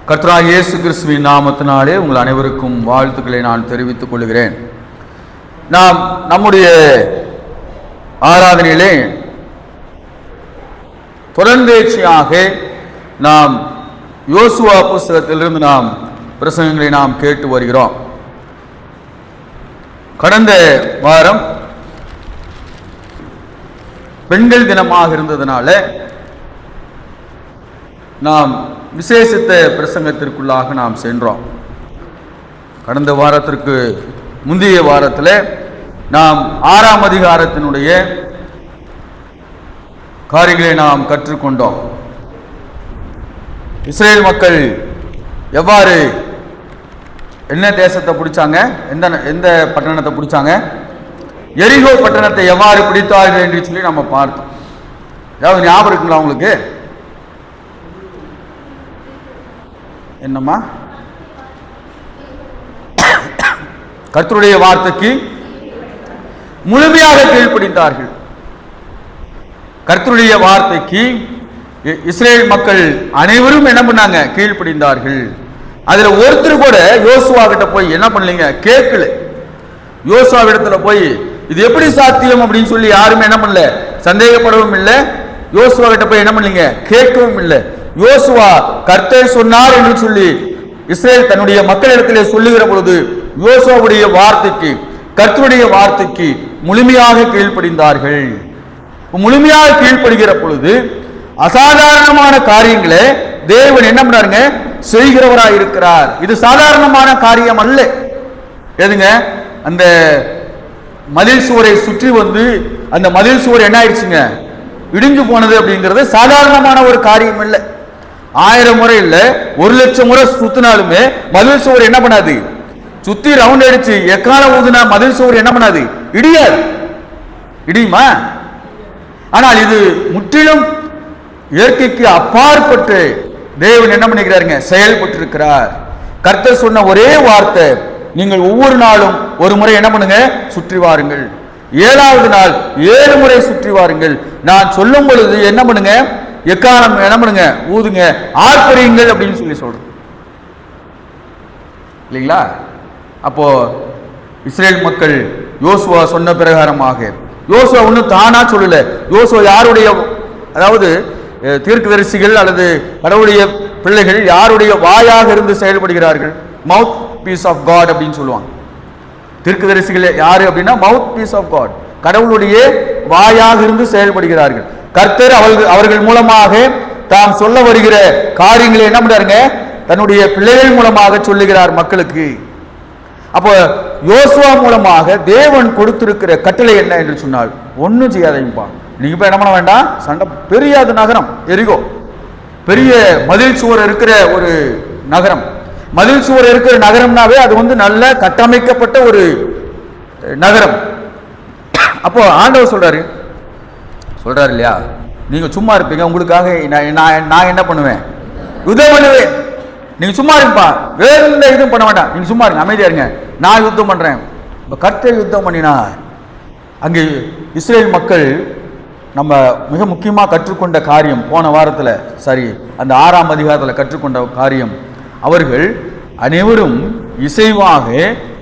கர்த்தராகிய இயேசு கிறிஸ்துவின் நாமத்தினாலே உங்கள் அனைவருக்கும் வாழ்த்துக்களை நான் தெரிவித்துக் கொள்கிறேன். நாம் நம்முடைய ஆராதனையிலே தொடர்ந்தேர்ச்சியாக நாம் யோசுவா புஸ்தகத்திலிருந்து நாம் பிரசங்கங்களை நாம் கேட்டு வருகிறோம். கடந்த வாரம் பெண்கள் தினமாக இருந்ததுனால நாம் விசேஷித்த பிரசங்கத்திற்குள்ளாக நாம் சென்றோம். கடந்த வாரத்திற்கு முந்தைய வாரத்தில் நாம் 6ஆம் அதிகாரத்தினுடைய காரியங்களை நாம் கற்றுக்கொண்டோம். இஸ்ரேல் மக்கள் எவ்வாறு என்ன தேசத்தை பிடிச்சாங்க, எந்த பட்டணத்தை பிடிச்சாங்க, எரிகோ பட்டணத்தை எவ்வாறு பிடித்தார்கள் என்று சொல்லி நம்ம பார்த்தோம். ஏதாவது ஞாபகம் இருக்குங்களா உங்களுக்கு? என்னம்மா? கர்த்தருடைய வார்த்தைக்கு முழுமையாக கீழ்ப்படிந்தார்கள். கர்த்தருடைய வார்த்தைக்கு இஸ்ரேல் மக்கள் அனைவரும் என்ன பண்ணாங்க? கீழ்ப்படிந்தார்கள். அதுல ஒருத்தர் கூட யோசுவா கிட்ட போய் என்ன பண்ணலீங்க? கேட்கல. யோசுவா இடத்துல போய் இது எப்படி சாத்தியம் அப்படின்னு சொல்லி யாருமே என்ன பண்ணல, சந்தேகப்படவும் இல்லை. யோசுவா கிட்ட போய் என்ன பண்ணலீங்க? கேட்கவும் இல்லை. யோசுவா கர்த்தர் சொன்னார் என்று சொல்லி இஸ்ரேல் தன்னுடைய மக்களிடத்திலே சொல்லுகிற பொழுது யோசுவாவுடைய வார்த்தைக்கு, கர்த்தருடைய வார்த்தைக்கு முழுமையாக கீழ்ப்படிந்தார்கள். முழுமையாக கீழ்ப்படுகிற பொழுது அசாதாரணமான காரியங்களை தேவன் என்ன பண்ணாருங்க? செய்கிறவராய் இருக்கிறார். இது சாதாரணமான காரியம் அல்ல. எதுங்க? அந்த மதில் சுவரை சுற்றி வந்து அந்த மதில் சுவர் என்ன ஆயிடுச்சுங்க? இடிஞ்சு போனது அப்படிங்கிறது சாதாரணமான ஒரு காரியம் இல்லை. 1000 முறை இல்லை, 1,00,000 முறை சுத்தினாலுமே மதில் சுவர் என்ன பண்ணாது? சுத்தி ரவுண்ட் அடிச்சு எக்காலம் ஊதுனா மதில் சுவர் என்ன பண்ணாது? இடியாது. இடியுமா? ஆனால் இது முற்றிலும் இயற்கைக்கு அப்பாற்பட்டு தேவன் என்ன பண்ணிக்கிறாருங்க? செயல்பட்டிருக்கிறார். கர்த்தர் சொன்ன ஒரே வார்த்தை, நீங்கள் ஒவ்வொரு நாளும் ஒரு முறை என்ன பண்ணுங்க? சுற்றி வாருங்கள். 7வது நாள் 7 முறை சுற்றி வாருங்கள். நான் சொல்லும் பொழுது என்ன பண்ணுங்க? எக்காலம் என்ன பண்ணுங்க? ஊதுங்க, ஆர்ப்பரியுங்கள் அப்படின்னு சொல்லி சொல்றேன் இல்லைங்களா? அப்போ இஸ்ரேல் மக்கள் யோசுவா சொன்ன பிரகாரமாக, யோசுவா ஒன்றும் தானா சொல்லல. யோசுவா யாருடைய, அதாவது தீர்க்கதரிசிகள் அல்லது கடவுளுடைய பிள்ளைகள் யாருடைய வாயாக இருந்து செயல்படுகிறார்கள்? மவுத் பீஸ் ஆஃப் காட் அப்படின்னு சொல்லுவாங்க. தீர்க்கதரிசிகள் யாரு அப்படின்னா மவுத் பீஸ் ஆஃப் காட், கடவுளுடைய வாயாக இருந்து செயல்படுகிறார்கள். கர்த்தர் அவர்கள் மூலமாக தாம் சொல்ல வருகிற காரியங்களை என்ன பண்றாருங்க? தன்னுடைய பிள்ளைகள் மூலமாக சொல்லுகிறார் மக்களுக்கு. அப்போ யோசுவா மூலமாக தேவன் கொடுத்திருக்கிற கட்டளை என்ன என்று சொன்னால், ஒன்றும் செய்யாதீங்கப்பா, நீங்க போய் என்ன பண்ண வேண்டாம், சண்டை. பெரிய அது நகரம் எரிகோ, பெரிய மதில் சுவர் இருக்கிற ஒரு நகரம். மதில் சுவர் இருக்கிற நகரம்னாவே அது வந்து நல்ல கட்டமைக்கப்பட்ட ஒரு நகரம். அப்போ ஆண்டவர் சொல்றாரு இல்லையா, நீங்க சும்மா இருப்பீங்க, உங்களுக்காக நான் என்ன பண்ணுவேன்? யுத்தம் பண்ணுவேன். நீங்க சும்மா இருப்பா, வேற எந்த இதுவும் பண்ண வேண்டாம், நீங்க சும்மா இருங்க, அமைதியா இருங்க, நான் யுத்தம் பண்றேன். கர்த்தர் யுத்தம் பண்ணினார். அங்கே இஸ்ரேல் மக்கள் நம்ம மிக முக்கியமாக கற்றுக்கொண்ட காரியம், போன வாரத்தில் சரி அந்த 6ஆம் அதிகாரத்தில் கற்றுக்கொண்ட காரியம், அவர்கள் அனைவரும் இசைவாக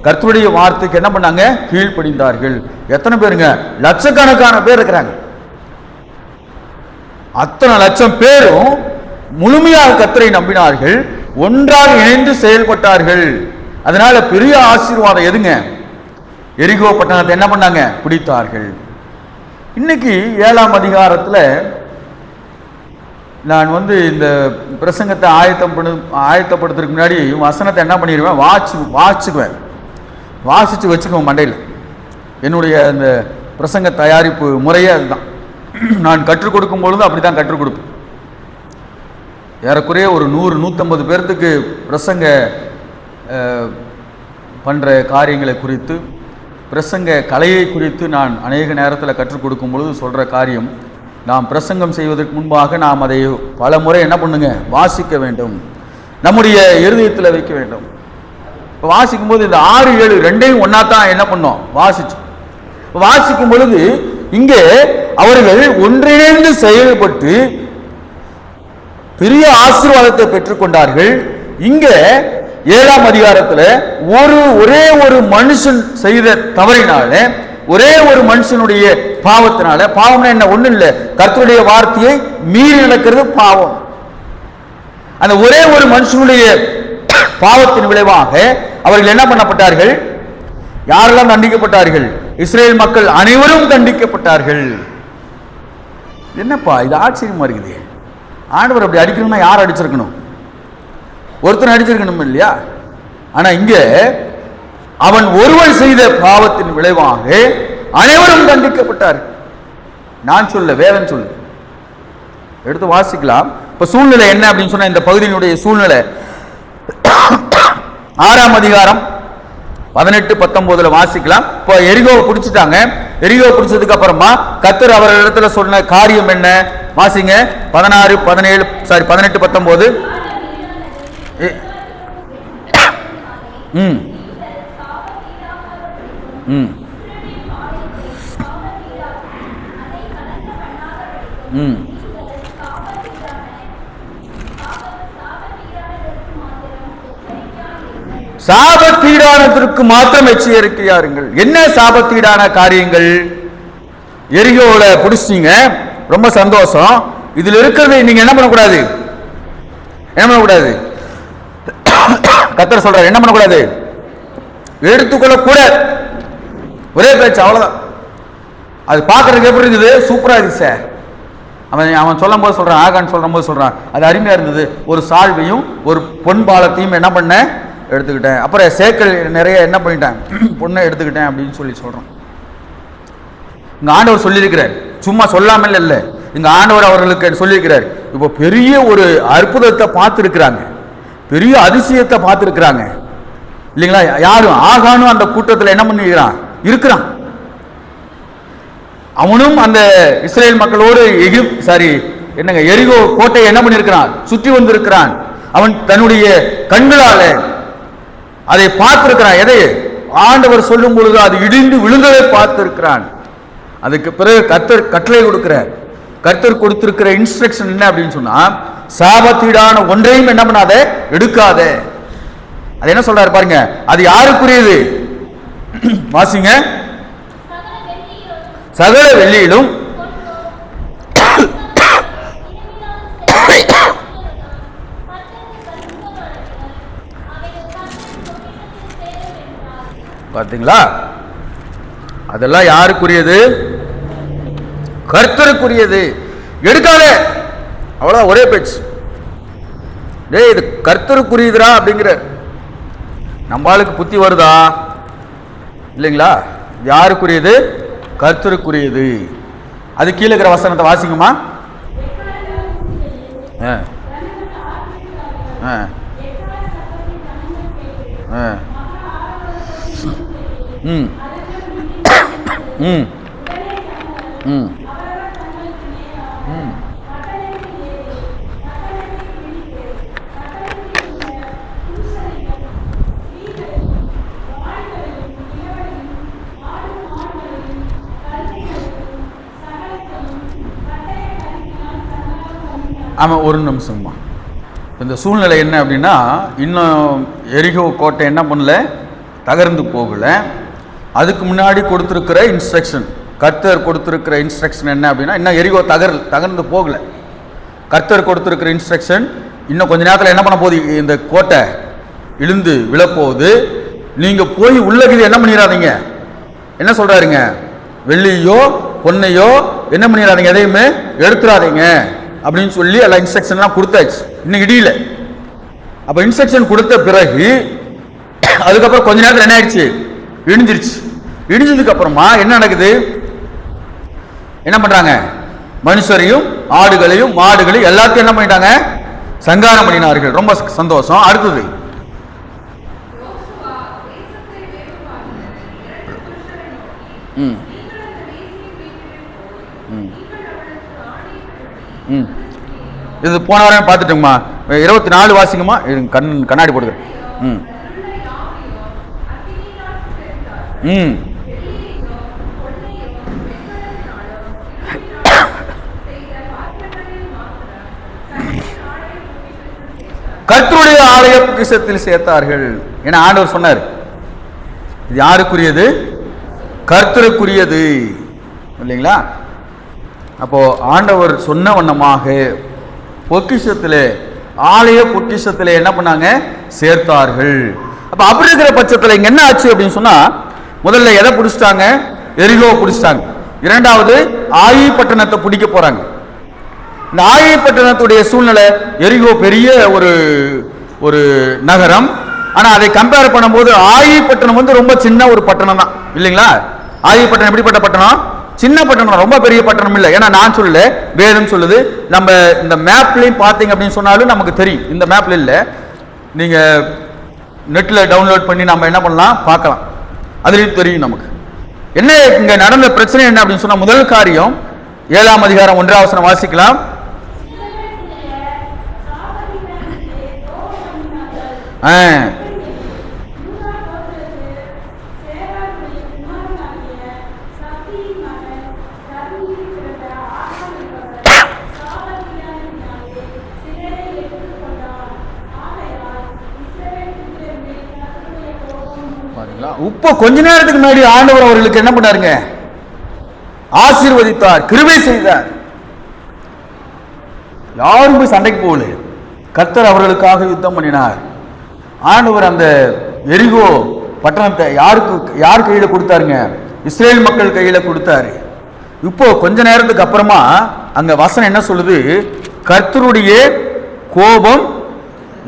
கர்த்தருடைய வார்த்தைக்கு என்ன பண்ணாங்க? கீழ்ப்படிந்தார்கள். எத்தனை பேருங்க? லட்சக்கணக்கான பேர் இருக்கிறாங்க. அத்தனை லட்சம் பேரும் முழுமையாக கர்த்தரை நம்பினார்கள், ஒன்றாக இணைந்து செயல்பட்டார்கள். அதனால பெரிய ஆசீர்வாதம் எதுங்க? எரிகோ பட்டணத்தை என்ன பண்ணாங்க? பிடித்தார்கள். இன்னைக்கு 7ஆம் அதிகாரத்தில் நான் வந்து இந்த பிரசங்கத்தை ஆயத்தப்படுத்துறதுக்கு முன்னாடி வசனத்தை என்ன பண்ணிடுவேன்? வாசிச்சுக்குவேன், வாசித்து வச்சுக்குவேன் மண்டையில். என்னுடைய அந்த பிரசங்க தயாரிப்பு முறையே அதுதான். நான் கற்றுக் கொடுக்கும் பொழுது அப்படி தான் கற்றுக் கொடுப்பேன். ஏறக்குறைய ஒரு 100-150 பேர்த்துக்கு பிரசங்க பண்ணுற காரியங்களை குறித்து, பிரசங்க கலையை குறித்து நான் அநேக நேரத்தில் கற்றுக் கொடுக்கும் பொழுது சொல்கிற காரியம், நாம் பிரசங்கம் செய்வதற்கு முன்பாக நாம் அதை பல முறை என்ன பண்ணுங்க? வாசிக்க வேண்டும், நம்முடைய இருதயத்தில் வைக்க வேண்டும். இப்போ வாசிக்கும் போது இந்த 6, 7 ரெண்டையும் ஒன்னா தான் என்ன பண்ணோம்? வாசிக்கும் பொழுது இங்கே அவர்கள் ஒன்றிணைந்து செயல்பட்டு பெரிய ஆசீர்வாதத்தை பெற்றுக்கொண்டார்கள். இங்க 7ஆம் அதிகாரத்துல ஒரே ஒரு மனுஷன் செய்த தவறினால, ஒரே ஒரு மனுஷனுடைய பாவத்தினால, பாவம்னா என்ன, ஒண்ணு இல்ல, கர்த்தருடைய வார்த்தையை மீறி நடக்கிறது பாவம். அந்த ஒரே ஒரு மனுஷனுடைய பாவத்தின் விளைவாக அவர்கள் என்ன பண்ணப்பட்டார்கள்? யாரெல்லாம் தண்டிக்கப்பட்டார்கள்? இஸ்ரேல் மக்கள் அனைவரும் தண்டிக்கப்பட்டார்கள். என்னப்பா இது ஆச்சரியமா இருக்குது. ஆண்டவர் அப்படி அடிக்கணும்னா யார் அடிச்சிருக்கணும்? ஒருத்தன் அடிச்சிருக்கணும் இல்லையா? ஆனா இங்க அவன் ஒருவன் செய்த பாவத்தின் விளைவாக அனைவரும் தண்டிக்கப்பட்டார். நான் சொல்ல, வேதம் சொல்லு, எடுத்து வாசிக்கலாம். இப்ப சூழ்நிலை என்ன அப்படின்னு சொன்ன, இந்த பகுதியினுடைய சூழ்நிலை 6ஆம் அதிகாரம் 18-19 வாசிக்கலாம். இப்போ எரிகோவை பிடிச்சிட்டாங்க. எரிகோவை பிடிச்சதுக்கு அப்புறமா கர்த்தர் அவரிடத்துல சொன்ன காரியம் என்ன? வாசிங்க. 18-19. சாபத்தீடானதற்கு மாத்திரம் எச்சரிக்கையாருங்கள். என்ன சாபத்தீடான காரியங்கள்? எரிகோல பிடிச்சிட்டீங்க, ரொம்ப சந்தோஷம். இதுல இருக்கிறது நீங்க என்ன பண்ணக்கூடாது? என்ன பண்ணக்கூடாது? கர்த்தர் சொல்றாரு என்ன பண்ணக்கூடாது? எடுத்துக்கொள்ள கூட. ஒரே பேச்சு, அவ்வளவுதான். அது பார்க்கறதுக்கு எப்படி இருக்குது? சூப்பரா இருக்கு சார். அவன் சொல்லும் போது சொல்றான், ஆகான் சொல்லும் போது சொல்றான், அது அருமையா இருந்தது. ஒரு சால்வையும் ஒரு பொன் பாலத்தையும் என்ன பண்ண எடுத்துக்கிட்டேன். அப்புறம் சேக்கல் நிறைய என்ன பண்ணிட்டேன், பொண்ணை எடுத்துக்கிட்டேன் அப்படின்னு சொல்றான். இங்க ஆண்டவர் சொல்லியிருக்கிறார், சும்மா சொல்லாமல் இல்ல, இங்க ஆண்டவர் அவர்களுக்கு சொல்லியிருக்கிறார். இப்போ பெரிய ஒரு அற்புதத்தை பார்த்துருக்கிறாங்க, பெரிய அதிசயத்தை பார்த்துருக்கிறாங்க இல்லைங்களா? யாரும் ஆகானும் அந்த கூட்டத்தில் என்ன பண்ணிக்கிறான், இருக்கிறான். அவனும் அந்த இஸ்ரேல் மக்களோடு எரிகோ கோட்டையை என்ன பண்ணிருக்கிறான், சுற்றி வந்திருக்கிறான். அவன் தன்னுடைய கண்களால அதை பார்த்திருக்கிறான். எதை ஆண்டவர் சொல்லும் பொழுது அது இடிந்து விழுந்ததை பார்த்திருக்கிறான். அதுக்கு பிறகு கர்த்தர் கட்டளை கொடுக்கிறார். கர்த்தர் கொடுத்திருக்கிற இன்ஸ்ட்ரக்ஷன் என்ன அப்படின்னு சொன்னா, சாபத்தீடான ஒன்றையும் என்ன பண்ணாத, எடுக்காத. அது என்ன சொல்றாரு பாருங்க, அது யாருக்குரியது? வாசிங்க. சகல வெள்ளியிலும் பார்த்தீங்களா? அதெல்லாம் யாருக்குரியது? கர்த்தருக்குரியது. எடுக்காதே, அவ்வளவு, ஒரே பேச்சு. டேய், இது கர்த்தருக்குரியதுரா அப்படிங்கிற நம்ம ஆளுக்கு புத்தி வருதா? இல்லைங்களா? யாருக்குரியது? கர்த்தருக்குரியது. அது கீழே இருக்கிற வசனத்தை வாசிங்கம்மா. ஆமாம், ஒரு நிமிஷம்மா. இந்த சூழ்நிலை என்ன அப்படின்னா, இன்னும் எரிகோ கோட்டை என்ன பண்ணல, தகர்ந்து போகல. அதுக்கு முன்னாடி கொடுத்துருக்கிற இன்ஸ்ட்ரக்ஷன், கர்த்தர் கொடுத்துருக்கிற இன்ஸ்ட்ரக்ஷன் என்ன அப்படின்னா, இன்னும் எரிகோ தகர்ந்து போகல. கர்த்தர் கொடுத்துருக்கிற இன்ஸ்ட்ரக்ஷன், இன்னும் கொஞ்ச நேரத்தில் என்ன பண்ண போகுது, இந்த கோட்டை இழுந்து விழப்போகுது. நீங்க போய் உள்ளது என்ன பண்ணிடாதீங்க, என்ன சொல்றாருங்க, வெள்ளியோ பொன்னையோ என்ன பண்ணிடாதீங்க, எதையுமே எடுத்துடாதீங்க அப்படின்னு சொல்லி எல்லாம் இன்ஸ்ட்ரக்ஷன்லாம் கொடுத்தாச்சு. இன்னும் இடியில. அப்ப இன்ஸ்ட்ரக்ஷன் கொடுத்த பிறகு அதுக்கப்புறம் கொஞ்ச நேரத்தில் என்ன ஆயிடுச்சு, இடிஞ்சிருச்சு. இடிஞ்சதுக்கு அப்புறமா என்ன நடக்குது, என்ன பண்றாங்க, மனுஷரையும் ஆடுகளையும் மாடுகளையும் எல்லாத்தையும் என்ன பண்ணிட்டாங்க, சங்காரம் பண்ணினார்கள். ரொம்ப சந்தோஷம். அடுத்தது இது போன வாரம் பார்த்துட்டோங்கம்மா. 24 வாசிங்கம்மா. கண்ணாடி போடுகிறேன். கர்த்தருடைய ஆலய பொக்கிஷத்தில் சேர்த்தார்கள் என ஆண்டவர் சொன்னார். இது யாருக்குரியது? கர்த்தருக்குரியது இல்லைங்களா? அப்போ ஆண்டவர் சொன்ன வண்ணமாக பொக்கிஷத்திலே, ஆலய பொக்கிஷத்திலே என்ன பண்ணாங்க? சேர்த்தார்கள். அப்ப அப்படி இருக்கிற பட்சத்தில் இங்க என்ன ஆச்சு அப்படின்னு சொன்னா, முதல்ல எதை பிடிச்சிட்டாங்க? எரிகோ பிடிச்சிட்டாங்க. இரண்டாவது ஆயி பட்டணத்தை பிடிக்க போறாங்க. இந்த ஆயி பட்டணத்துடைய சூழ்நிலை, எரிகோ பெரிய ஒரு நகரம். ஆனா அதை கம்பேர் பண்ணும்போது ஆயி பட்டணம் வந்து ரொம்ப சின்ன ஒரு பட்டணம் தான் இல்லைங்களா? ஆயி பட்டணம் எப்படிப்பட்ட பட்டணம்? சின்ன பட்டணம், ரொம்ப பெரிய பட்டணம் இல்லை. ஏன்னா நான் சொல்லல, வேதம் சொல்லுது. நம்ம இந்த மேப்லையும் பார்த்தீங்க அப்படின்னு சொன்னாலும் நமக்கு தெரியும். இந்த மேப்ல இல்லை, நீங்க நெட்ல டவுன்லோட் பண்ணி நம்ம என்ன பண்ணலாம், பார்க்கலாம். அதுலேயும் தெரியும் நமக்கு என்ன இங்க நடந்த பிரச்சனை என்ன அப்படின்னு சொன்னா, முதல் காரியம் 7ஆம் அதிகாரம் 1ஆம் வசனம் வாசிக்கலாம். இப்போ கொஞ்ச நேரத்துக்கு முன்னாடி ஆண்டவர் அவர்களுக்கு என்ன பண்ணாருங்க? ஆசீர்வதித்தார், கிருபை செய்தார். யாரும் போய் சண்டைக்கு போகல. கர்த்தர் அவர்களுக்காக யுத்தம் பண்ணினார். ஆண்டவர் அந்த எரிகோ பட்டணத்தை யார் கையில கொடுத்தாருங்க? இஸ்ரேல் மக்கள் கையில கொடுத்தாரு. இப்போ கொஞ்ச நேரத்துக்கு அப்புறமா அங்க வசனம் என்ன சொல்லுது? கர்த்தருடைய கோபம்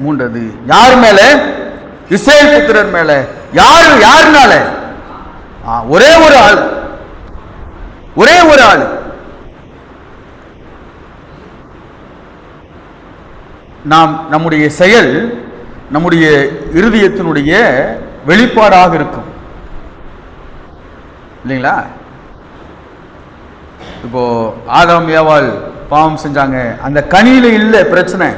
மூண்டது. யார் மேல? இஸ்ரேல் புத்திரர் மேல. யாருனால? ஒரே ஒரு ஆள். நாம் நம்முடைய செயல் நம்முடைய இருதயத்தினுடைய வெளிப்பாடாக இருக்கும் இல்லைங்களா? இப்போ ஆதாம் ஏவாள் பாவம் செஞ்சாங்க, அந்த கனியில இல்ல பிரச்சனை,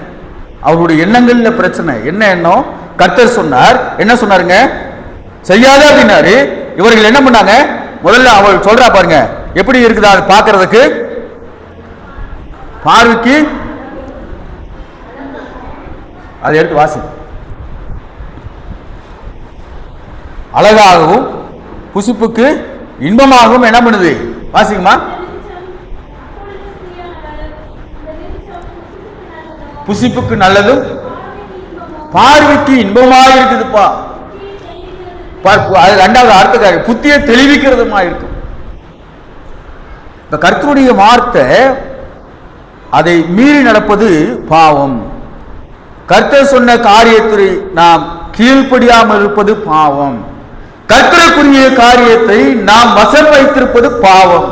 அவருடைய எண்ணங்கள்ல பிரச்சனை. என்ன எண்ணம்? கர்த்தர் சொன்னார், என்ன சொன்னாருங்க? செய்யாத அப்படின்னாரு. இவர்கள் என்ன பண்ணாங்க? முதல்ல அவள் சொல்றா பாருங்க, எப்படி இருக்குதா அது பார்க்கிறதுக்கு, பார்வைக்கு. அதை எடுத்து வாசி. அழகாகவும் புசிப்புக்கு இன்பமாகவும் என்ன பண்ணுது? வாசிக்குமா? புசிப்புக்கு நல்லதும் பார்வைக்கு இன்பமாக இருக்குதுப்பா. அது இரண்டாவது அர்த்தக்காரி, புத்தியை தெளிவிக்கிறதுமா இருக்கும். இந்த கர்த்தருடைய வார்த்தை, அதை மீறி நடப்பது பாவம். கர்த்தர் சொன்ன காரியத்தை நாம் கீழ்ப்படியாமல் இருப்பது பாவம். கர்த்தருக்குரிய காரியத்தை நாம் வசம் வைத்திருப்பது பாவம்.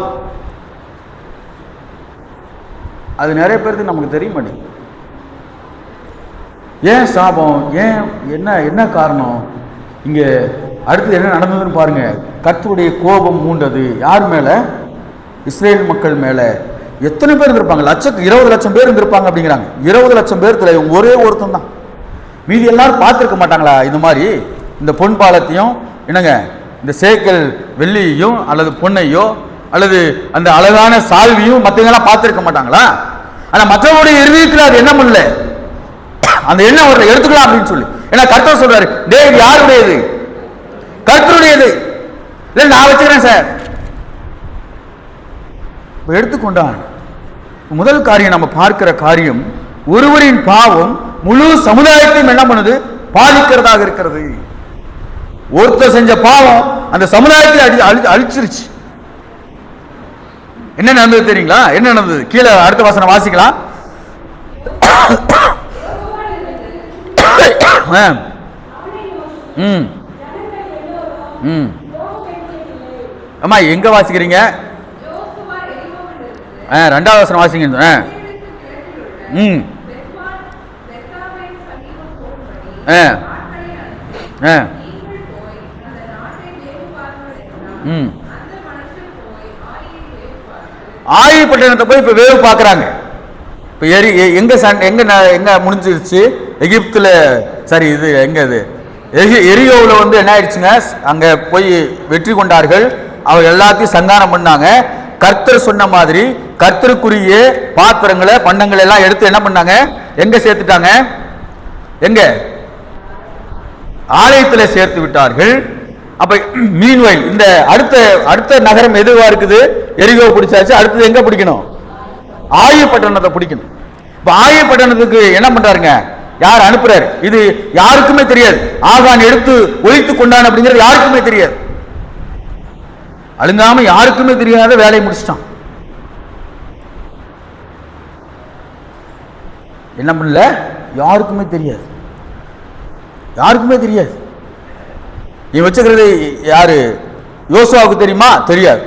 அது நிறைய பேருக்கு நமக்கு தெரிய மாட்டேங்குது. ஏன் சாபம்? ஏன்? என்ன காரணம்? இங்க அடுத்து என்ன நடந்ததுன்னு பாருங்க. கர்த்தருடைய கோபம் மூண்டது. யார் மேல? இஸ்ரேல் மக்கள் மேல. எத்தனை பேர் இருந்திருப்பாங்க? 20 லட்சம் பேர் இருந்திருப்பாங்க அப்படிங்கிறாங்க. 20 லட்சம் பேர்த்துல ஒரே ஒருத்தன் தான். மீதி எல்லாரும் பார்த்துருக்க மாட்டாங்களா? இந்த மாதிரி இந்த பொன் பாலத்தையும் என்னங்க, இந்த சேக்கல் வெள்ளியையும் அல்லது பொன்னையோ அல்லது அந்த அழகான சால்வியும் மற்றவங்களாம் பார்த்துருக்க மாட்டாங்களா? ஆனா மற்றவங்களுடைய இருதயத்தில் அது என்ன பண்ணல, அந்த எண்ணம் ஒரு எடுத்துக்கலாம் அப்படின்னு சொல்லி. ஏன்னா கர்த்தர் சொல்றாரு, இது யாருடையது? கர்த்தருடையது. இல்லை நான் வச்சுக்கிறேன் சார், எடுத்துக்கொண்டான். முதல் காரியம் நம்ம பார்க்கிற காரியம், ஒருவரின் பாவம் முழு சமுதாயத்தையும் என்ன பண்ணுது? பாதிக்கிறதாக இருக்கிறது. ஒருத்தர் செஞ்ச பாவம் அந்த சமுதாயத்தை அழிச்சிருச்சு. என்ன நடந்தது தெரியுங்களா? என்ன நடந்தது? கீழே அடுத்த வசனம் வாசிக்கலாம். ஆமா, எங்க வாசிக்கிறீங்க? 2வது வசனம் வாசிங்க. ஆயி பட்டணத்தை போய் இப்ப வேவு பார்க்கறாங்க. இப்ப எங்க முடிஞ்சிருச்சு? எகிப்துல. சரி, இது எங்க? இது எரியோவில் வந்து என்ன ஆயிடுச்சுங்க? அங்க போய் வெற்றி கொண்டார்கள். அவங்க எல்லாத்தையும் சங்காரம் பண்ணாங்க. கர்த்தர் சொன்ன மாதிரி கர்த்தருக்குரிய பாத்திரங்களை பண்டங்களை எல்லாம் எடுத்து என்ன பண்ணாங்க? எங்க சேர்த்துட்டாங்க? எங்க? ஆலயத்தில் சேர்த்து விட்டார்கள். அப்ப மீன்வைல் இந்த அடுத்த நகரம் எதுவா இருக்குது? எரிகோ பிடிச்சாச்சு. அடுத்தது எங்க பிடிக்கணும்? ஆயி பட்டணத்தை பிடிக்கணும். இப்ப ஆயி பட்டணத்துக்கு என்ன பண்றாருங்க? யார் அனுப்புறாரு? இது யாருக்குமே தெரியாது. ஆகான் எடுத்து ஒழித்து கொண்டான் அப்படிங்கிறது யாருக்குமே தெரியாது. அழுங்காம யாருக்குமே தெரியாத வேலையை முடிச்சிட்டான். என்ன பண்ணல? யாருக்குமே தெரியாது. யாருக்குமே தெரியாது. இவன் வச்சுக்கிறது யாரு? யோசுவாவுக்கு தெரியுமா? தெரியாது.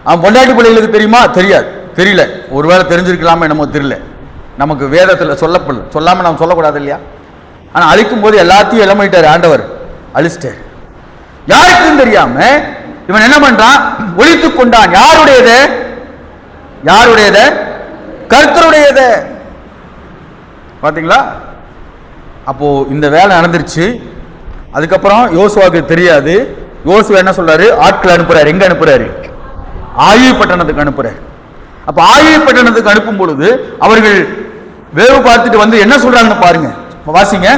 அவன் பொண்டாட்டி பிள்ளைகளுக்கு தெரியுமா? தெரியாது. தெரியல. ஒருவேளை தெரிஞ்சிருக்கலாமா என்னமோ தெரியல. நமக்கு வேதத்தில் சொல்லாம நாம் சொல்லக்கூடாது இல்லையா? ஆனா அழிக்கும் போது எல்லாத்தையும் இளமையிட்டார் ஆண்டவர், அழிச்சிட்டார். யாருக்கும் தெரியாம இவன் என்ன பண்றான்? ஒழித்து கொண்டான். யாருடையது? யாருடையது? கர்த்தருடையது. பாத்தீங்களா? அப்போ இந்த வேலை நடந்துருச்சு. அதுக்கப்புறம் யோசுவாவுக்கு தெரியாது. யோசுவா என்ன சொல்றாரு? ஆட்கள் அனுப்புறாரு. எங்க அனுப்புறாரு? ஆயி பட்டணத்துக்கு அனுப்புறாரு. அப்ப ஆயி பட்டணத்துக்கு அனுப்பும் பொழுது அவர்கள் வேவு பார்த்துட்டு வந்து என்ன சொல்றாங்கன்னு பாருங்க, வாசிங்க.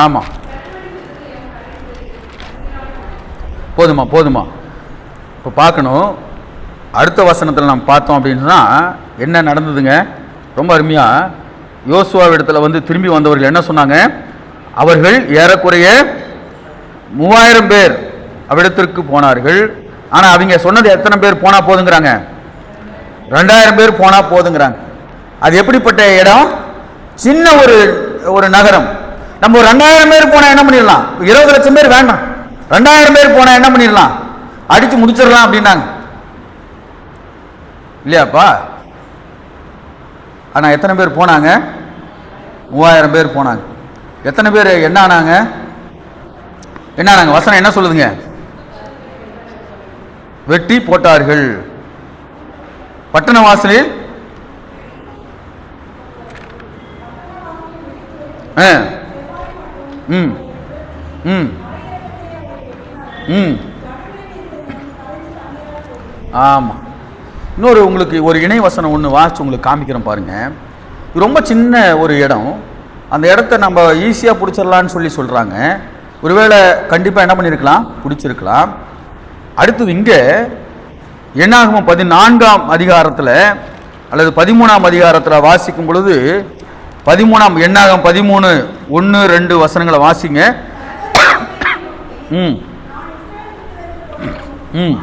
ஆமா, போதுமா போதுமா. இப்போ பார்க்கணும். அடுத்த வசனத்தில் நாம் பார்த்தோம் அப்படின்னா என்ன நடந்ததுங்க? ரொம்ப அருமையா யோசுவாவிடத்தில் வந்து திரும்பி வந்தவர்கள் என்ன சொன்னாங்க? அவர்கள் ஏறக்குறைய 3000 பேர் அவ்விடத்திற்கு போனார்கள். ஆனால் அவங்க சொன்னது எத்தனை பேர் போனா போதுங்கிறாங்க? 2000 பேர் போனா போதுங்கிறாங்க. அது எப்படிப்பட்ட இடம்? சின்ன ஒரு நகரம். நம்ம ஒரு 2000 பேர் போனா என்ன பண்ணிடலாம்? 20 லட்சம் பேர் வேண்டாம், 2000 பேர் போனா என்ன பண்ணிடலாம்? அடிச்சு முடிச்சிடலாம் அப்படின்னாங்க இல்லையாப்பா? ஆனா எத்தனை பேர் போனாங்க? 3000 பேர் போனாங்க. எத்தனை பேர் என்ன ஆனாங்க? என்ன ஆனாங்க? வசனம் என்ன சொல்லுதுங்க? வெட்டி போட்டார்கள். பட்டண வாசலில் ஆமா. இன்னொரு உங்களுக்கு ஒரு இணை வசனம் ஒன்று வாசிச்சு உங்களுக்கு காமிக்கிறேன் பாருங்க. இது ரொம்ப சின்ன ஒரு இடம். அந்த இடத்த நம்ம ஈஸியாக பிடிச்சிடலான்னு சொல்கிறாங்க. ஒருவேளை கண்டிப்பாக என்ன பண்ணியிருக்கலாம்? பிடிச்சிருக்கலாம். அடுத்தது இங்கே என்னாகும் 14ஆம் அதிகாரத்தில் அல்லது 13ஆம் அதிகாரத்தில் வாசிக்கும் பொழுது 13ஆம் என்னாகும் 13 1 2 வசனங்களை வாசிங்க. ம் ம்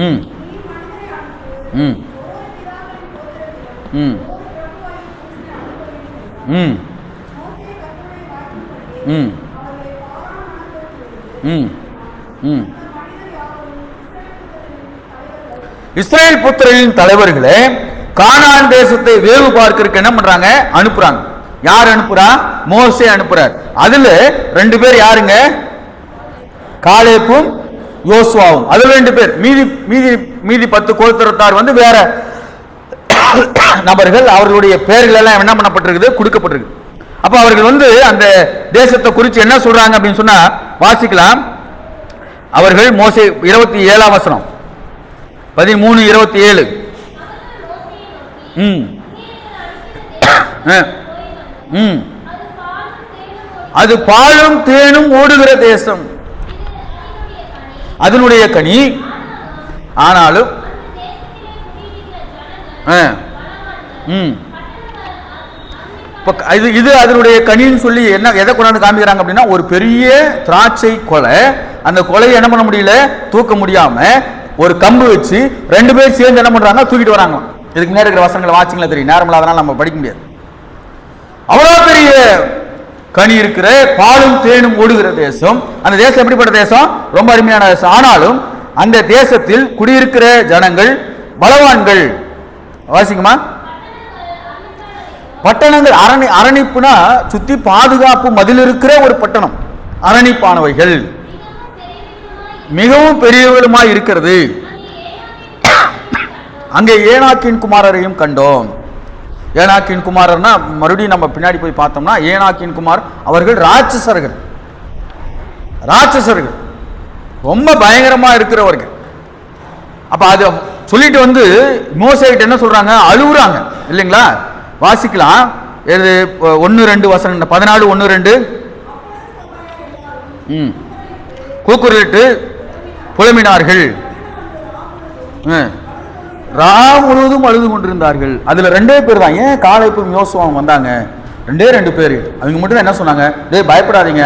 ம் ம் ம் ம் ம் ம் ம் இஸ்ரேல் புத்திரரின் தலைவர்களே, கானான் தேசத்தை வேவு பார்க்கிறதுக்கு என்ன பண்றாங்க? அனுப்புறாங்க. யார் அனுப்புறா? மோசே அனுப்புறார். அதுல 2 பேர் யாருங்க? காலேப்பும் யோசுவாவும். அதுல 2 பேர். மீதி 10 கோத்திரத்தார் வந்து வேற நபர்கள். அவர்களுடைய பெயர்கள் எல்லாம் என்ன பண்ணப்பட்டிருக்குது? கொடுக்கப்பட்டிருக்கு. அப்ப அவர்கள் வந்து அந்த தேசத்தை குறித்து என்ன சொல்றாங்க அப்படின்னு சொன்னா வாசிக்கலாம். அவர்கள் மோசே 27ஆம் வசனம் 13:27. அது பாலும் தேனும் ஓடுகிற தேசம், அதனுடைய கனி. ஆனாலும் இது அதனுடைய கனின்னு சொல்லி என்ன எதை கொண்டாந்து காமிக்கிறாங்க அப்படின்னா, ஒரு பெரிய திராட்சை கொலை. அந்த கொலையை என்ன பண்ண முடியல? தூக்க முடியாம ஒரு கம்பு வச்சு 2 பேர் சேர்ந்து என்ன பண்றாங்க? தூக்கிட்டு வராங்க. இதுக்கு முன்னாடி இருக்கிற வசனங்களை வாட்சிங்களா தெரியும். நேரமில்ல, அதனால நம்ம படிக்க முடியாது. அவ்வளோ பெரிய கனி இருக்கிற பாலும் தேனும் ஓடுகிற தேசம். அந்த தேசம் எப்படிப்பட்ட தேசம்? ரொம்ப அருமையான தேசம். ஆனாலும் அந்த தேசத்தில் குடியிருக்கிற ஜனங்கள் பலவான்கள். வாசிக்குமா? பட்டணங்கள் அரணிப்புனா சுத்தி பாதுகாப்பு மதில் இருக்கிற ஒரு பட்டணம். அரணிப்பானவைகள் மிகவும் பெரியவர்களுமாய் இருக்கிறது. அங்கே ஏனாக்கின் குமாரரையும் கண்டோம். ஏனாக்கின் குமாரர்னா மறுபடியும் நம்ம பின்னாடி போய் பார்த்தோம்னா ஏனாக்கின் குமார் அவர்கள் ராட்சசர்கள், ரொம்ப பயங்கரமா இருக்கிறவர்கள். அப்ப அது சொல்லிட்டு வந்து மோசேகிட்ட என்ன சொல்றாங்க? அழுகுறாங்க இல்லைங்களா? வாசிக்கலாம். 1-2 வசனம் 14 1-2. கூக்குரலிட்டு புலம்பினார்கள். முழுவதும் அழுது கொண்டிருந்தார்கள். அதுல 2 பேர் தான். ஏன் காலேப்பும் யோசுவாவும் வந்தாங்க? 2 பேர். அவங்க மட்டும் என்ன சொன்னாங்க? டேய் பயப்படாதீங்க,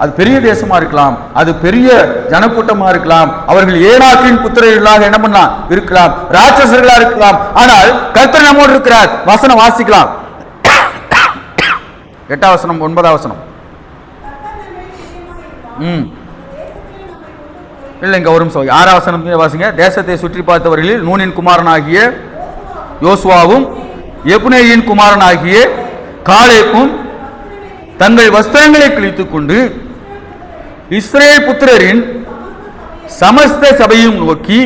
அது பெரிய தேசமா இருக்கலாம், அது பெரிய ஜனக்கூட்டமா இருக்கலாம், அவர்கள் ஏனாக்கின் புத்திரர்களாக என்ன பண்ணலாம் இருக்கலாம், ராட்சசர்களா இருக்கலாம், ஆனால் கர்த்தர் நம்மோடு இருக்கிறார். வசனம் வாசிக்கலாம். 8ஆம் வசனம் 9ஆம் வசனம். இல்லைங்க ஒரு நிமிஷம். 6ஆம் வசனம் வாசிங்க. தேசத்தை சுற்றி பார்த்தவர்களில் நூனின் குமாரனாகிய யோசுவாவும் எப்னேயின் குமாரனாகிய காலேப்பும் தங்கள் வஸ்திரங்களை கிழித்துக் கொண்டு இஸ்ரேல் புத்திரரின் சமஸ்த சபையும் நோக்கி,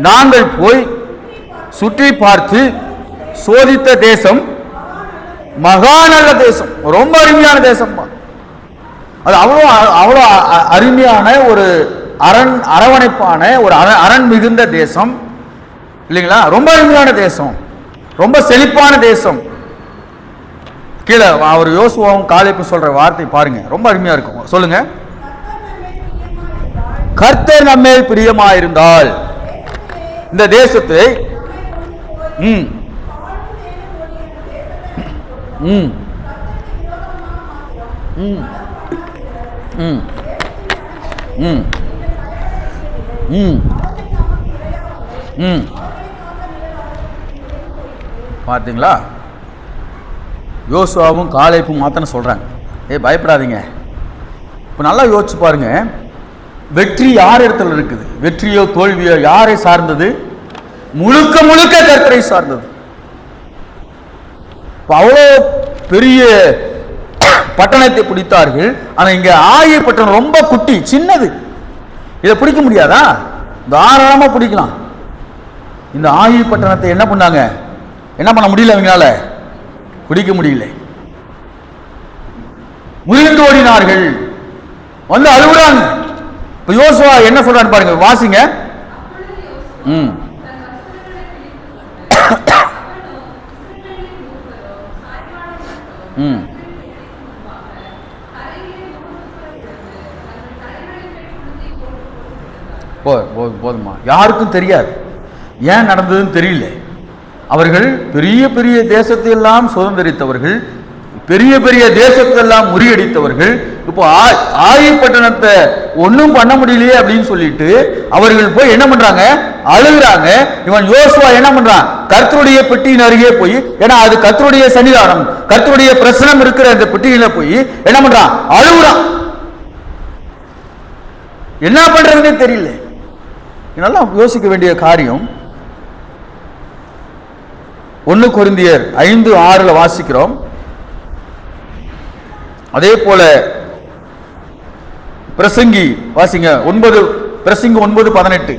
நாங்கள் போய் சுற்றி பார்த்து சோதித்த தேசம் மகா நல்ல தேசம், ரொம்ப அருமையான தேசம். அது அவ்வளோ அருமையான ஒரு அரவணைப்பான ஒரு அரண் மிகுந்த தேசம் இல்லைங்களா? ரொம்ப அருமையான தேசம், ரொம்ப செழிப்பான தேசம். கீழே அவர் யோசுவாவும் காலேப்பும் சொல்ற வார்த்தை பாருங்க, ரொம்ப அருமையா இருக்கும். சொல்லுங்க. கர்த்தர் நம்மேல் பிரியமாயிருந்தால் இந்த தேசத்தை பார்த்தீங்களா? யோசுவாவும் காலேப்பும் மாத்தன சொல்றாங்க, பயப்படாதீங்க. இப்போ நல்லா யோசிச்சு பாருங்க, வெற்றி யார் இடத்துல இருக்குது? வெற்றியோ தோல்வியோ யாரை சார்ந்தது? முழுக்க முழுக்க கர்த்தரை சார்ந்தது. அவ்வளோ பெரிய பட்டணத்தை பிடித்தார்கள். ஆனா இங்க ஆயி பட்டணம் ரொம்ப குட்டி, சின்னது. இதை பிடிக்க முடியாதா? தாராளமா பிடிக்கலாம். இந்த ஆயி பட்டணத்தை என்ன பண்ணாங்க? என்ன பண்ண முடியல, அவங்களால பிடிக்க முடியல. முயன்று ஓடினார்கள், வந்து அழுகுறாங்க. இப்ப யோசுவா என்ன சொல்றான்னு பாருங்க, வாசிங்க. போதுமா? யாருக்கும் தெரியாது, ஏன் நடந்ததுன்னு தெரியல. அவர்கள் பெரிய பெரிய தேசத்தை எல்லாம் சுதந்திரித்தவர்கள், பெரிய பெரிய தேசத்தை எல்லாம் முறியடித்தவர்கள். இப்போ ஆயி பட்டணத்தை ஒன்றும் பண்ண முடியலையே அப்படின்னு சொல்லிட்டு அவர்கள் போய் என்ன பண்றாங்க? அழுகுறாங்க. இவன் யோசுவா என்ன பண்றான்? கர்த்தருடைய பெட்டியின் அருகே போய், ஏன்னா அது கர்த்தருடைய சன்னிதானம், கர்த்தருடைய பிரசனம் இருக்கிற அந்த பெட்டியில போய் என்ன பண்றான்? அழுகுறான். என்ன பண்றதுன்னே தெரியல. நல்லா யோசிக்க வேண்டிய காரியம். 1 கொரிந்தியர் 5:6 வாசிக்கிறோம். அதே போல பிரசங்கி வாசிங்க 9, பிரசங்கி 9:18.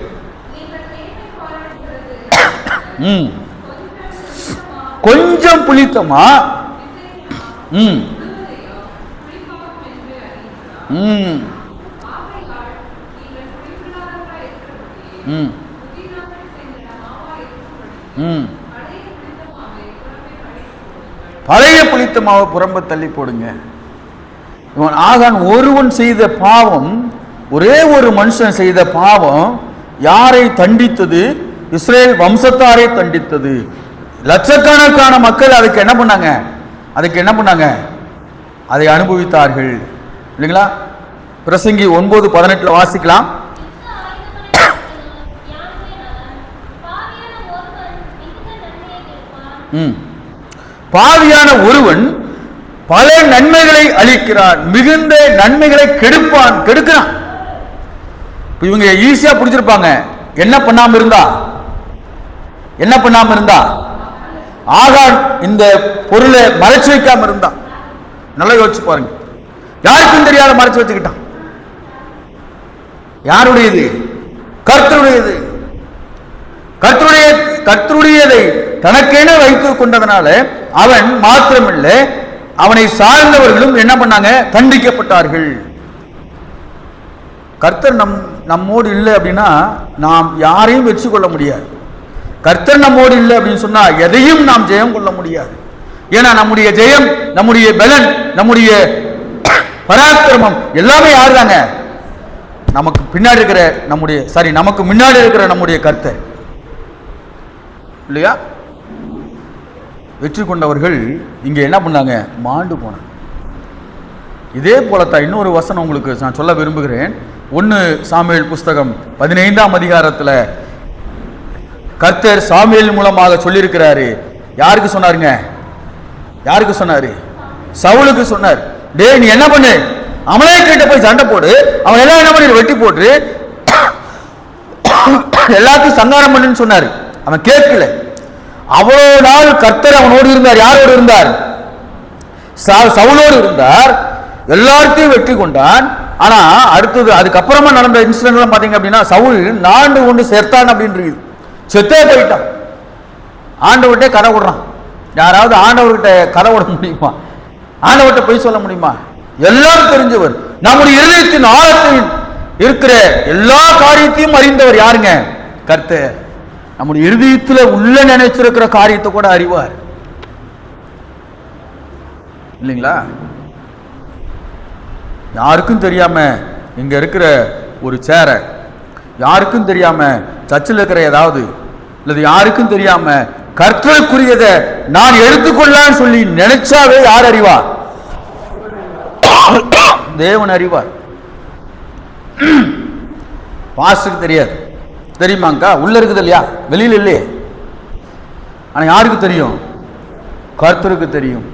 கொஞ்சம் புளித்தமா பழைய புளித்த மாவை புறம்ப தள்ளி போடுங்க. இவன் ஆகான் ஒருவன் செய்த பாவம், ஒரே ஒரு மனுஷன் செய்த பாவம் யாரை தண்டித்தது? இஸ்ரேல் வம்சத்தாரை தண்டித்தது. லட்சக்கணக்கான மக்கள் அதுக்கு என்ன பண்ணாங்க? அதை அனுபவித்தார்கள் இல்லைங்களா? பிரசங்கி 9:18 வாசிக்கலாம். பாவியான ஒருவன் பல நன்மைகளை அளிக்கிறான், மிகுந்த நன்மைகளை கெடுக்கிறான். இவங்க ஈஸியா புடிச்சிருப்பாங்க. என்ன பண்ணாம இருந்தா ஆகான் இந்த பொருளை மறைச்சு வைக்காம இருந்தான். நல்லா யோசிச்சு பாருங்க. யாருக்கும் தெரியாத மறைச்சு வச்சுக்கிட்டான். யாருடையது? கர்த்தருடையது. கர்த்தருடையதை தனக்கென வைத்துக் கொண்டதனால அவன் மாத்திரமில்லை, அவனை சார்ந்தவர்களும் என்ன பண்ணாங்க? தண்டிக்கப்பட்டார்கள். கர்த்தர் நம்மோடு இல்லை அப்படின்னா நாம் யாரையும் வெற்றி கொள்ள முடியாது. கர்த்தர் நம்மோடு இல்லை அப்படின்னு சொன்னா எதையும் நாம் ஜெயம் கொள்ள முடியாது. ஏன்னா நம்முடைய ஜெயம், நம்முடைய பலன், நம்முடைய பராக்கிரமம் எல்லாமே யாருதாங்க? நமக்கு பின்னாடி இருக்கிற நமக்கு முன்னாடி இருக்கிற நம்முடைய கர்த்தர் இல்லையா? வெற்றி கொண்டவர்கள் இங்க என்ன பண்ணாங்க? மாண்டு போனாங்க. இதே போலத்தான் இன்னொரு வசனம் உங்களுக்கு நான் சொல்ல விரும்புகிறேன். 1 சாமுவேல் புஸ்தகம் 15ஆம் அதிகாரத்தில் கர்த்தர் சாமுவேல் மூலமாக சொல்லியிருக்கிறாரு. யாருக்கு சொன்னாருங்க? யாருக்கு சொன்னாரு? சவுலுக்கு சொன்னார். டேய், நீ என்ன பண்ணு, அமலேக்கிட்ட போய் சண்டை போடு, அவன் எல்லாம் என்ன பண்ணி வெட்டி போட்டு எல்லாத்தையும் சங்காரம் பண்ணுன்னு சொன்னாரு. அவன் கேட்கல. அவ்வளவு நாள் கர்த்தர் அவனோடு இருந்தார். யாரோடு இருந்தார்? சவுலோடு இருந்தார். எல்லாத்தையும் வெற்றி கொண்டான். ஆனா அடுத்தது அதுக்கப்புறமா நடந்த இன்சிடென்ட் எல்லாம் பாத்தீங்க அப்படின்னா, சவுல் நாண்டு கொண்டு சேர்த்தான் அப்படின்றது, செத்தே போயிட்டான். ஆண்டவர்கிட்ட கதை விடுறான். யாராவது ஆண்டவர்கிட்ட கதை விட முடியுமா? ஆண்டவர்கிட்ட போய் சொல்ல முடியுமா? எல்லாம் தெரிஞ்சவர், நம்முடைய இருதயத்தின் ஆழத்தில் இருக்கிற எல்லா காரியத்தையும் அறிந்தவர் யாருங்க? கர்த்தர். நம்முடைய இருதயத்துல உள்ள நினைச்சிருக்கிற காரியத்தை கூட அறிவார் இல்லைங்களா? யாருக்கும் தெரியாம இங்க இருக்கிற ஒரு சேர, யாருக்கும் தெரியாம சர்ச்சில் இருக்கிற ஏதாவது, இல்லது யாருக்கும் தெரியாம கர்த்தருக்குரியதை நான் எடுத்துக்கொள்ளலான்னு சொல்லி நினைச்சாவே யார் அறிவார்? தேவன் அறிவார். பாஸ்டருக்கு தெரியாது, தெரியுமாங்கா? உள்ள இருக்குது இல்லையா, வெளியில் இல்லையே. ஆனா யாருக்கு தெரியும்? கர்த்தருக்கு தெரியும்.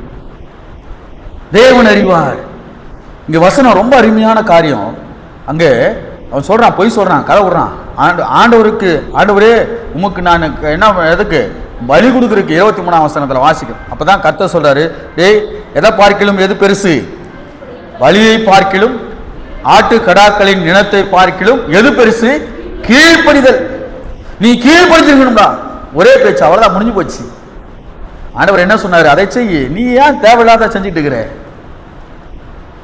தேவன் அறிவார். இங்க வசனம் ரொம்ப அருமையான காரியம். அங்க அவன் சொல்றான், பொய் சொல்றான், கதை விடுறான். ஆண்டவருக்கு, ஆண்டவரே உமக்கு நான் என்ன எதுக்கு பலி கொடுக்குறதுக்கு 23ஆம் வசனத்துல வாசிக்கும். அப்பதான் கர்த்தர் சொல்றாரு, டேய், எதை பார்க்கிலும் எது பெருசு? பலியை பார்க்கிலும் ஆட்டு கடாக்களின் இனத்தை பார்க்கிலும் எது பெருசு? கீழ்ப்படிதல். நீ கீழ்ப்படிச்சிருக்கணும்டா. ஒரே பேச்சு, அவ்வளவுதான், முடிஞ்சு போச்சு. ஆண்டவர் என்ன சொன்னாரு? அதை செய்ய. நீ ஏன் தேவையில்லாத செஞ்சுட்டு இருக்கிற?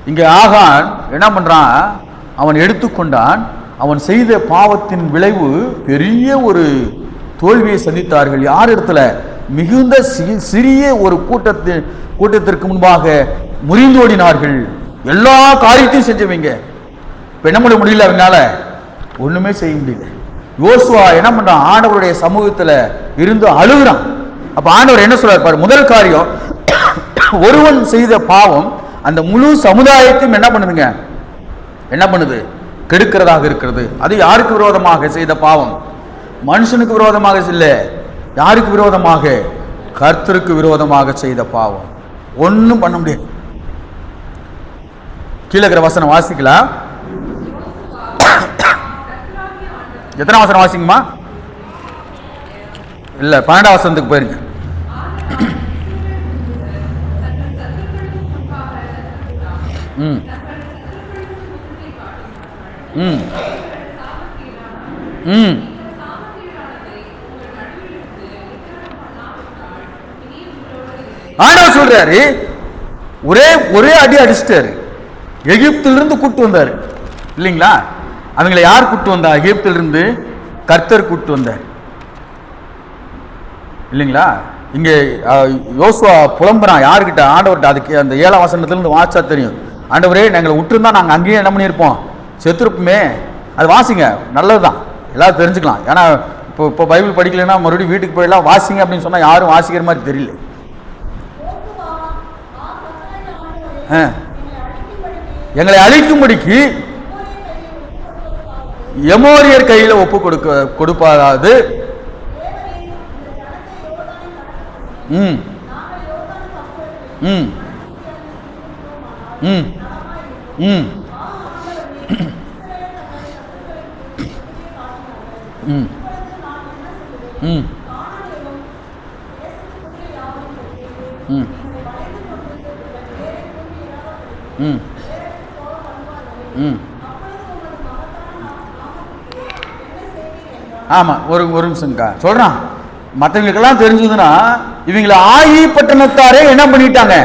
இங்க ஆகான் என்ன பண்றான்? அவன் எடுத்துக்கொண்டான். அவன் செய்த பாவத்தின் விளைவு பெரிய ஒரு தோல்வியை சந்தித்தார்கள். யார் இடத்துல? மிகுந்த சிறிய ஒரு கூட்டத்திற்கு முன்பாக முறிந்தோடினார்கள். எல்லா காரியத்தையும் செஞ்சவங்க இப்ப என்ன பண்ண முடியல, அவனால ஒண்ணுமே செய்ய முடியல. யோசுவா என்ன பண்றான்? ஆண்டவருடைய சமூகத்துல இருந்து அழுகுறான். அப்ப ஆண்டவர் என்ன சொல்றாரு பாரு. முதல் காரியம், ஒருவன் செய்த பாவம் அந்த முழு சமுதாயத்தையும் என்ன பண்ணுதுங்க? என்ன பண்ணுது? கெடுக்கிறதாக இருக்கிறது. அது யாருக்கு விரோதமாக செய்த பாவம்? மனுஷனுக்கு விரோதமாக இல்ல. யாருக்கு விரோதமாக? கர்த்தருக்கு விரோதமாக செய்த பாவம். ஒன்னும் பண்ண முடியாது. கீழே இருக்கிற வசனம் வாசிக்கலாம். எத்தனை வசனம் வாசிங்கம்மா? இல்ல, 12ஆம் வசனத்துக்கு போயிருங்க. ஆண்டவர் சொல்றாரு, ஒரே அடி அடிச்சிட்டாரு. எகிப்திலிருந்து கூட்டு வந்தாரு இல்லைங்களா? அவங்களை யார் கூட்டு வந்தா? எகிப்திலிருந்து கர்த்தர் கூட்டு வந்தார் இல்லைங்களா? இங்க யோசுவா புலம்புறான். யாருக்கிட்ட? ஆண்டவர்கிட்ட. அதுக்கு அந்த 7ஆம் வசனத்திலிருந்து வாச்சா தெரியும். ஆண்டவரே, நாங்கள் விட்டுருந்தா நாங்கள் அங்கேயே என்ன பண்ணியிருப்போம்? செத்துருப்போமே. அது வாசிங்க, நல்லதுதான், எல்லாரும் தெரிஞ்சுக்கலாம். ஏன்னா இப்போ பைபிள் படிக்கலைன்னா மறுபடியும் வீட்டுக்கு போயிடலாம், வாசிங்க அப்படின்னு சொன்னா யாரும் வாசிக்கிற மாதிரி தெரியல. எங்களை அழிக்கும்படிக்கு எமோரியர் கையில ஒப்பு கொடுப்பாது. ம் ம் ம் ம் ம் ம் ம் ஆமாம், ஒரு நிமிஷம்க்கா சொல்கிறான். மற்றவங்களுக்கெல்லாம் தெரிஞ்சதுன்னா இவங்களை ஆயி பட்டணத்தாரே என்ன பண்ணிட்டாங்க,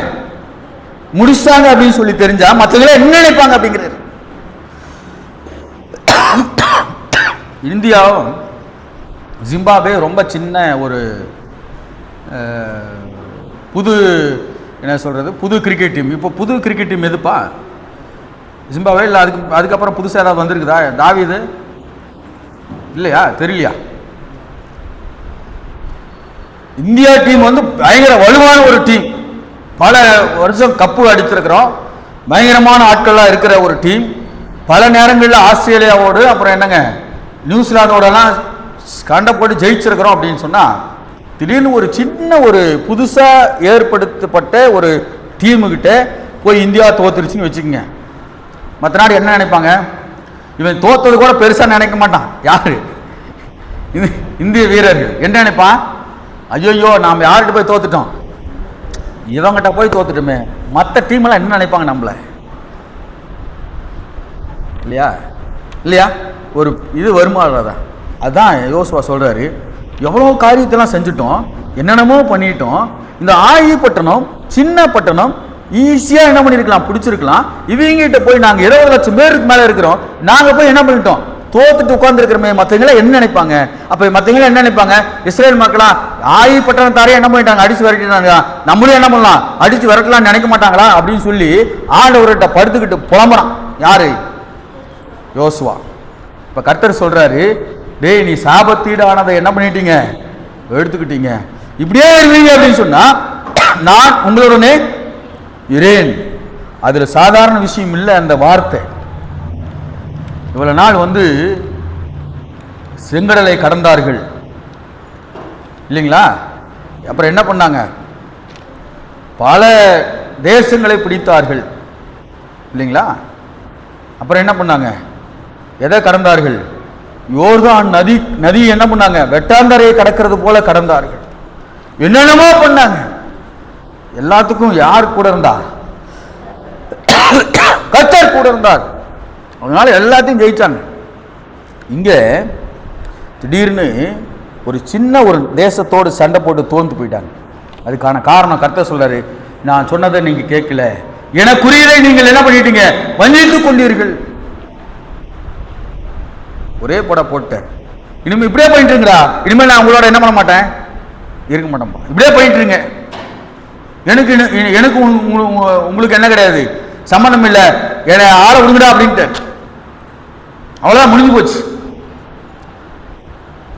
முடிச்சாங்க அப்படின்னு சொல்லி தெரிஞ்சா மற்றவங்களே என்ன நினைப்பாங்க அப்படிங்கிறது. இந்தியாவும் ஜிம்பாப்வே ரொம்ப சின்ன ஒரு புது என்ன சொல்கிறது, புது கிரிக்கெட் டீம். இப்போ புது கிரிக்கெட் டீம் எதுப்பா ஜிம்பாப்வே? இல்லை அதுக்கப்புறம் புதுசாக ஏதாவது வந்திருக்குதா? தாவீது இல்லையா, தெரியலையா? இந்தியா டீம் வந்து பயங்கர வலுவான ஒரு டீம். பல வருஷம் கப்பு அடிச்சிருக்கிறோம். பயங்கரமான ஆட்கள்லாம் இருக்கிற ஒரு டீம். பல நேரங்களில் ஆஸ்திரேலியாவோடு அப்புறம் என்னங்க நியூசிலாந்தோடலாம் சண்டை போட்டு ஜெயிச்சிருக்கிறோம். அப்படின்னு சொன்னால் திடீர்னு ஒரு சின்ன ஒரு புதுசாக ஏற்படுத்தப்பட்ட ஒரு டீமுக்கிட்ட போய் இந்தியா தோத்துருச்சுன்னு வச்சுக்கோங்க. மற்ற நாடு என்ன நினைப்பாங்க? இவன் தோத்தது கூட பெருசாக நினைக்க மாட்டான். யாரு? இந்திய வீரர்கள் என்ன நினைப்பான்? ஐயோ நாம் யார்கிட்ட போய் தோத்துட்டோம், இவங்கிட்ட போய் தோத்துட்டோமே. மற்ற டீம்லாம் என்ன நினைப்பாங்க நம்மள? இல்லையா இல்லையா ஒரு இது வருமானதான். அதுதான் யோசுவா சொல்றாரு, எவ்வளோ காரியத்தெல்லாம் செஞ்சுட்டோம், என்னென்னமோ பண்ணிட்டோம். இந்த ஆயி பட்டணம் சின்ன பட்டணம், ஈஸியாக என்ன பண்ணியிருக்கலாம், பிடிச்சிருக்கலாம். இவங்கிட்ட போய் நாங்கள் 20 லட்சம் பேருக்கு மேலே இருக்கிறோம், நாங்கள் போய் என்ன பண்ணிட்டோம், தோத்துட்டு உட்கார்ந்துருக்கிறோமே. மற்றவங்கள என்ன நினைப்பாங்க? அப்போ மற்றவங்கள என்ன நினைப்பாங்க? இஸ்ரேல் மக்களா ஆயி பட்டணத்தாரே என்ன பண்ணிட்டாங்க, அடிச்சு விரட்டிட்டாங்க, நம்மளும் என்ன பண்ணலாம், அடிச்சு விரட்டலாம் நினைக்க மாட்டாங்களா அப்படின்னு சொல்லி ஆண்டவர்கிட்ட படுத்துக்கிட்டு புலம்புறான். யாரு? யோசுவா. இப்போ கர்த்தர் சொல்றாரு, டேய் நீ சாபத்தீடானதை என்ன பண்ணிட்டீங்க, எடுத்துக்கிட்டீங்க, இப்படியே இருவீங்க அப்படின்னு சொன்னா நான் உங்களுடனே இரேன். அதுல சாதாரண விஷயம் இல்லை அந்த வார்த்தை. இவ்வளவு நாள் வந்து செங்கடலை கடந்தார்கள் இல்லைங்களா? அப்புறம் என்ன பண்ணாங்க, பல தேசங்களை பிடித்தார்கள் இல்லைங்களா? அப்புறம் என்ன பண்ணாங்க, எதை கடந்தார்கள்? யோர்தான் நதி என்ன பண்ணாங்க, வெட்டாந்தரையை கடக்கிறது போல கடந்தார்கள். என்னென்னமோ பண்ணாங்க. எல்லாத்துக்கும் யார் கூட இருந்தா? கர்த்தர் கூட இருந்தார். அதனால எல்லாத்தையும் ஜெயிச்சாங்க. இங்க திடீர்னு ஒரு சின்ன ஒரு தேசத்தோடு சண்டை போட்டு தோர்ந்து போயிட்டாங்க. அதுக்கான காரணம் கர்த்தர் சொல்றாரு, நான் சொன்னதை நீங்க கேட்கல, எனக்குரியதை நீங்கள் என்ன பண்ணிட்டீங்க, வஞ்சித்துக் கொண்டீர்கள். ஒரே போட போட்டேன். இனிமே இப்படியே போயிட்டு இருங்கடா, இனிமேல் நான் உங்களோட என்ன பண்ண மாட்டேன், இருக்க மாட்டேன், இப்படியே போயிட்டு இருங்க, எனக்கு உங்களுக்கு என்ன கிடையாது, சம்பந்தம் இல்லை, என்னை ஆள விடுங்கடா அப்படின்ட்டு. அவ்வளவுதான், முடிஞ்சு போச்சு.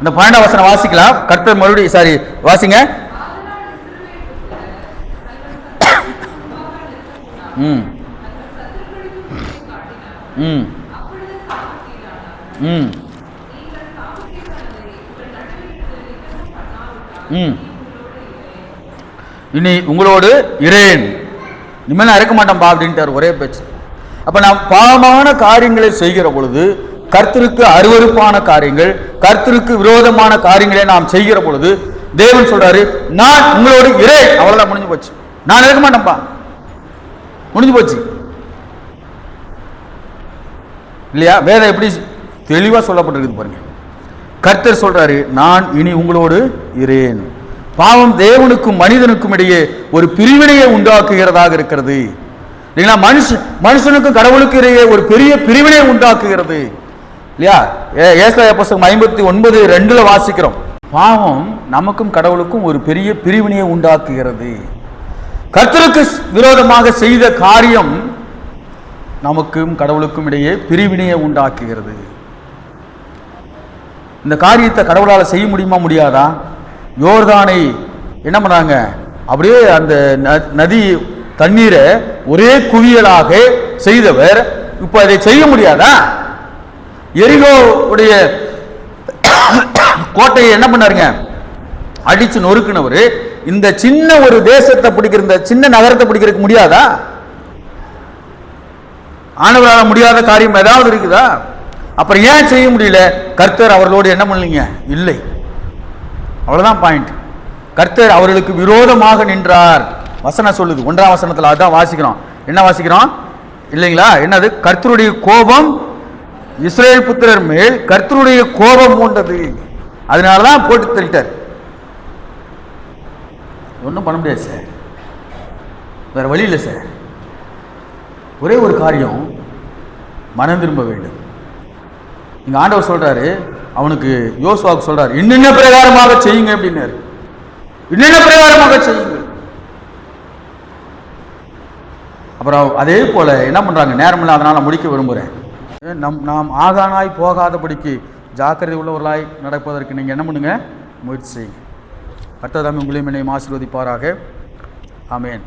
இந்த 12ஆம் வசனம் வாசிக்கலாம். கர்த்தர் மறுபடியும் வாசிங்க. ம் ம் ம் ம் இனி உங்களோடு இரேன், இனிமேல் நான் இருக்க மாட்டேன்பா அப்படின்ட்டார். ஒரே பேச்சு. அப்ப நாம் பாவமான காரியங்களை செய்கிற பொழுது, கர்த்தருக்கு அருவருப்பான காரியங்கள், கர்த்தருக்கு விரோதமான காரியங்களை நாம் செய்கிற பொழுது தேவன் சொல்றாரு, நான் உங்களோடு இரேன். அவ்வளவுதான், முடிஞ்சு போச்சு. நான் இருக்க மாட்டேன்பா, முடிஞ்சு போச்சு. இல்லையா? வேதம் எப்படி தெளிவா சொல்லப்பட்டிருக்கு பாருங்க. கர்த்தர் சொல்றாரு, நான் இனி உங்களோடு இரேன். பாவம் தேவனுக்கும் மனிதனுக்கும் இடையே ஒரு பிரிவினையை உண்டாக்குகிறதாக இருக்கிறது. இல்லைங்களா? மனுஷனுக்கும் கடவுளுக்கு இடையே ஒரு பெரிய பிரிவினை உண்டாக்குகிறது. இல்லையா? ஏசாயா புத்தகம் 59:2 வாசிக்கிறோம். பாவம் நமக்கும் கடவுளுக்கும் ஒரு பெரிய பிரிவினையை உண்டாக்குகிறது. கர்த்தருக்கு விரோதமாக செய்த காரியம் நமக்கும் கடவுளுக்கும் இடையே பிரிவினையை உண்டாக்குகிறது. இந்த காரியத்தை கடவுளால் செய்ய முடியுமா, முடியாதா? யோர்தானை என்ன பண்ணாங்க, அப்படியே அந்த நதி தண்ணீரை ஒரே குவியலாக செய்தவர் இப்ப அதை செய்ய முடியாதா? எரிகோ உடைய கோட்டையை என்ன பண்ணாருங்க, அடிச்சு ஆண்டவரால் முடியாத காரியம் ஏதாவது இருக்குதா? அப்புறம் ஏன் செய்ய முடியல? கர்த்தர் அவர்களோடு என்ன பண்ணலீங்க? இல்லை. அவ்வளவுதான் பாயிண்ட். கர்த்தர் அவர்களுக்கு விரோதமாக நின்றார். வசனம் சொல்லுது, 1ஆம் வசனத்தில் அதான் வாசிக்கிறோம். என்ன வாசிக்கிறோம் இல்லைங்களா? என்னது? கர்த்தருடைய கோபம் இஸ்ரவேல் புத்திரர் மேல் கர்த்தருடைய கோபம் மூண்டது. அதனாலதான் போட்டு தள்ளிட்டார். ஒன்றும் பண்ண முடியாது சார், வேற வழி இல்லை சார். ஒரே ஒரு காரியம், மனம் திரும்ப வேண்டும். இங்க ஆண்டவர் சொல்றாரு, அவனுக்கு யோசுவாவுக்கு சொல்றாரு, இன்னென்ன பிரகாரமாக செய்யுங்க அப்படின்னாரு. இன்னென்ன பிரகாரமாக செய்யுங்க. அப்புறம் அதே போல என்ன பண்றாங்க? நேரமில்லை, அதனால முடிக்க விரும்புகிறேன். நாம் ஆகானாய் போகாதபடிக்கு ஜாக்கிரதை உள்ளவர்களாய் நடப்பதற்கு நீங்கள் என்ன பண்ணுங்க? முயற்சி செய்யுங்க. கர்த்தர் தாமே உங்களையும் என்னையும் ஆசீர்வதிப்பாராக. ஆமென்.